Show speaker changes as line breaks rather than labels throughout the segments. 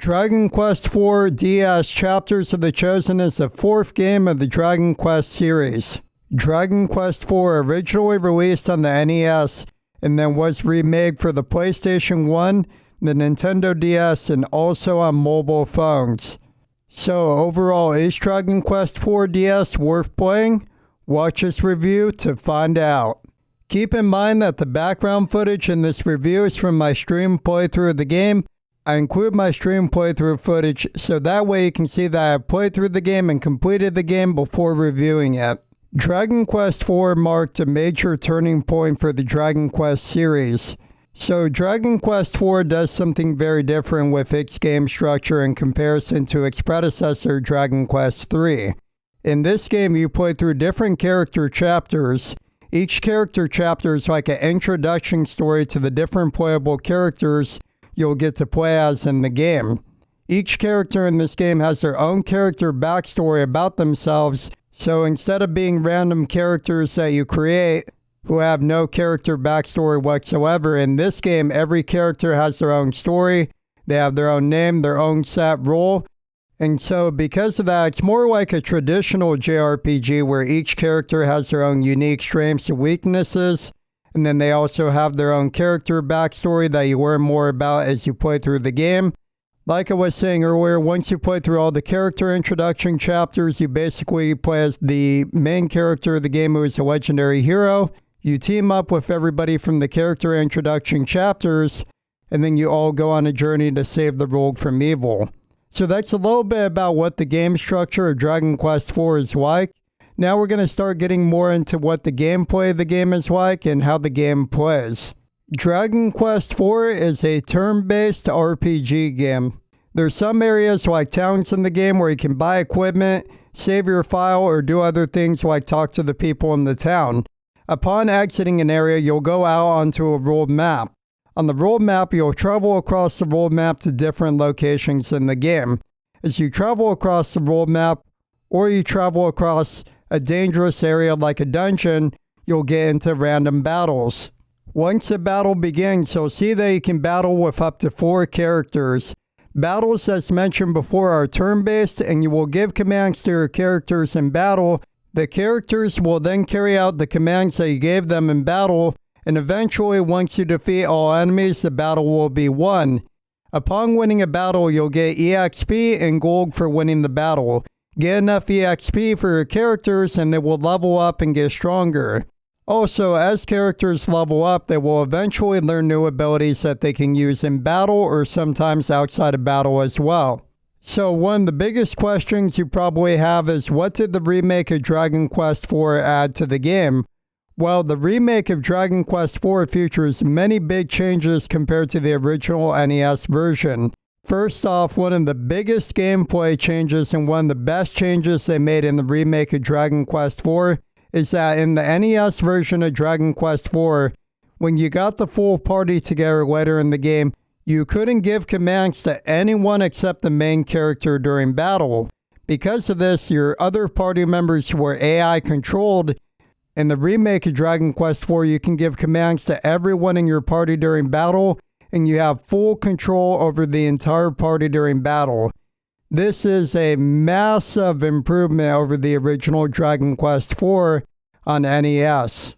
Dragon Quest IV DS Chapters of the Chosen is the fourth game of the Dragon Quest series. Dragon Quest IV originally released on the NES and then was remade for the PlayStation 1, the Nintendo DS, and also on mobile phones. So overall, is Dragon Quest IV DS worth playing? Watch this review to find out. Keep in mind that the background footage in this review is from my stream playthrough of the game. I include my stream playthrough footage so that way you can see that I have played through the game and completed the game before reviewing it. Dragon Quest IV marked a major turning point for the Dragon Quest series. So Dragon Quest IV does something very different with its game structure in comparison to its predecessor Dragon Quest III. In this game you play through different character chapters. Each character chapter is like an introduction story to the different playable characters you'll get to play as in the game. Each character in this game has their own character backstory about themselves, so instead of being random characters that you create who have no character backstory whatsoever, in this game every character has their own story, they have their own name, their own set role, and so because of that, it's more like a traditional JRPG where each character has their own unique strengths and weaknesses. And then they also have their own character backstory that you learn more about as you play through the game. Like I was saying earlier, once you play through all the character introduction chapters, you basically play as the main character of the game who is a legendary hero. You team up with everybody from the character introduction chapters, and then you all go on a journey to save the world from evil. So that's a little bit about what the game structure of Dragon Quest IV is like. Now we're going to start getting more into what the gameplay of the game is like and how the game plays. Dragon Quest IV is a turn-based RPG game. There's some areas like towns in the game where you can buy equipment, save your file, or do other things like talk to the people in the town. Upon exiting an area, you'll go out onto a world map. On the world map, you'll travel across the world map to different locations in the game. As you travel across the world map, or you travel across a dangerous area like a dungeon, you'll get into random battles. Once a battle begins, you'll see that you can battle with up to 4 characters. Battles, as mentioned before, are turn-based, and you will give commands to your characters in battle. The characters will then carry out the commands that you gave them in battle, and eventually, once you defeat all enemies, the battle will be won. Upon winning a battle, you'll get EXP and gold for winning the battle. Get enough EXP for your characters and they will level up and get stronger. Also, as characters level up, they will eventually learn new abilities that they can use in battle or sometimes outside of battle as well. So one of the biggest questions you probably have is, what did the remake of Dragon Quest IV add to the game? Well, the remake of Dragon Quest IV features many big changes compared to the original NES version. First off, one of the biggest gameplay changes and one of the best changes they made in the remake of Dragon Quest IV is that in the NES version of Dragon Quest IV, when you got the full party together later in the game, you couldn't give commands to anyone except the main character during battle. Because of this, your other party members were AI controlled. In the remake of Dragon Quest IV, you can give commands to everyone in your party during battle, and you have full control over the entire party during battle. This is a massive improvement over the original Dragon Quest IV on NES.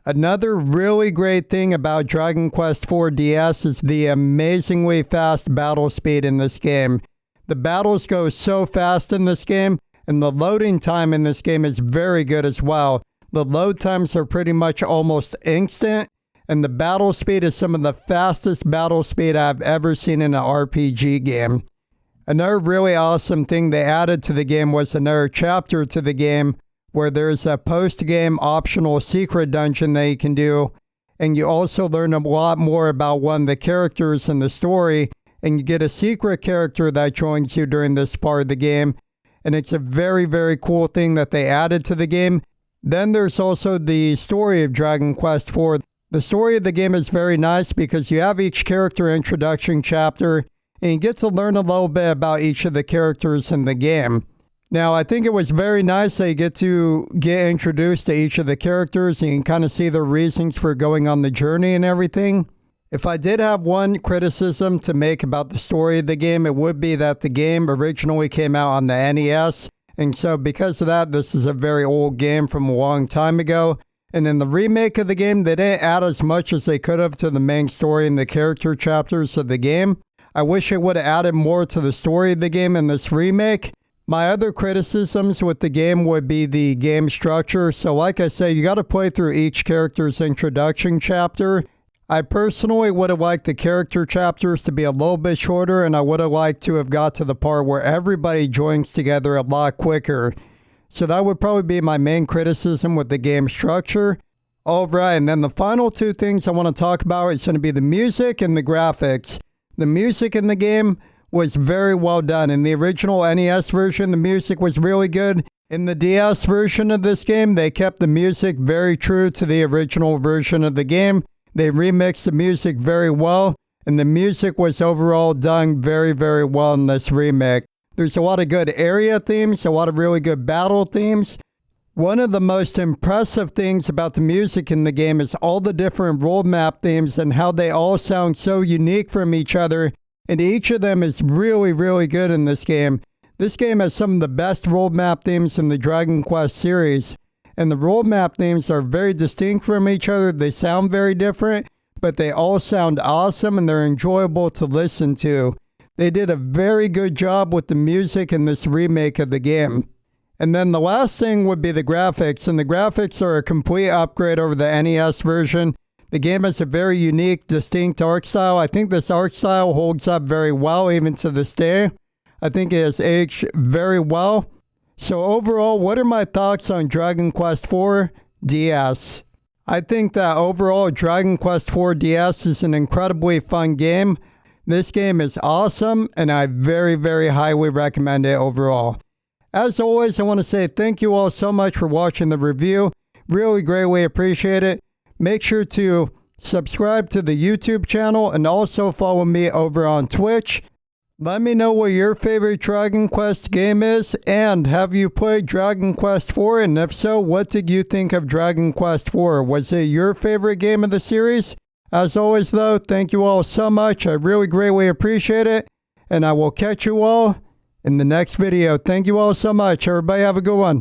Another really great thing about Dragon Quest IV DS is the amazingly fast battle speed in this game. The battles go so fast in this game, and the loading time in this game is very good as well. The load times are pretty much almost instant, and the battle speed is some of the fastest battle speed I've ever seen in an RPG game. Another really awesome thing they added to the game was another chapter to the game where there's a post-game optional secret dungeon that you can do, and you also learn a lot more about one of the characters in the story, and you get a secret character that joins you during this part of the game, and it's a very, very cool thing that they added to the game. Then there's also the story of Dragon Quest IV. The story of the game is very nice because you have each character introduction chapter and you get to learn a little bit about each of the characters in the game. Now, I think it was very nice that you get to get introduced to each of the characters and you can kind of see their reasons for going on the journey and everything. If I did have one criticism to make about the story of the game, it would be that the game originally came out on the NES. And so because of that, this is a very old game from a long time ago. And in the remake of the game, they didn't add as much as they could have to the main story and the character chapters of the game. I wish it would have added more to the story of the game in this remake. My other criticisms with the game would be the game structure. So like I say, you got to play through each character's introduction chapter. I personally would have liked the character chapters to be a little bit shorter, and I would have liked to have got to the part where everybody joins together a lot quicker. So that would probably be my main criticism with the game structure. Alright, and then the final two things I want to talk about is going to be the music and the graphics. The music in the game was very well done. In the original NES version, the music was really good. In the DS version of this game, they kept the music very true to the original version of the game. They remixed the music very well, and the music was overall done very, very well in this remake. There's a lot of good area themes, a lot of really good battle themes. One of the most impressive things about the music in the game is all the different world map themes and how they all sound so unique from each other, and each of them is really, really good in this game. This game has some of the best world map themes in the Dragon Quest series. And the world map themes are very distinct from each other. They sound very different, but they all sound awesome and they're enjoyable to listen to. They did a very good job with the music in this remake of the game. And then the last thing would be the graphics, and the graphics are a complete upgrade over the NES version. The game has a very unique, distinct art style. I think this art style holds up very well even to this day. I think it has aged very well. So overall, what are my thoughts on Dragon Quest IV DS? I think that overall Dragon Quest IV DS is an incredibly fun game. This game is awesome, and I very, very highly recommend it overall. As always, I want to say thank you all so much for watching the review. Really greatly appreciate it. Make sure to subscribe to the YouTube channel and also follow me over on Twitch. Let me know what your favorite Dragon Quest game is, and have you played Dragon Quest IV? And if so, what did you think of Dragon Quest IV? Was it your favorite game of the series? As always though, thank you all so much. I really greatly appreciate it, and I will catch you all in the next video. Thank you all so much. Everybody have a good one.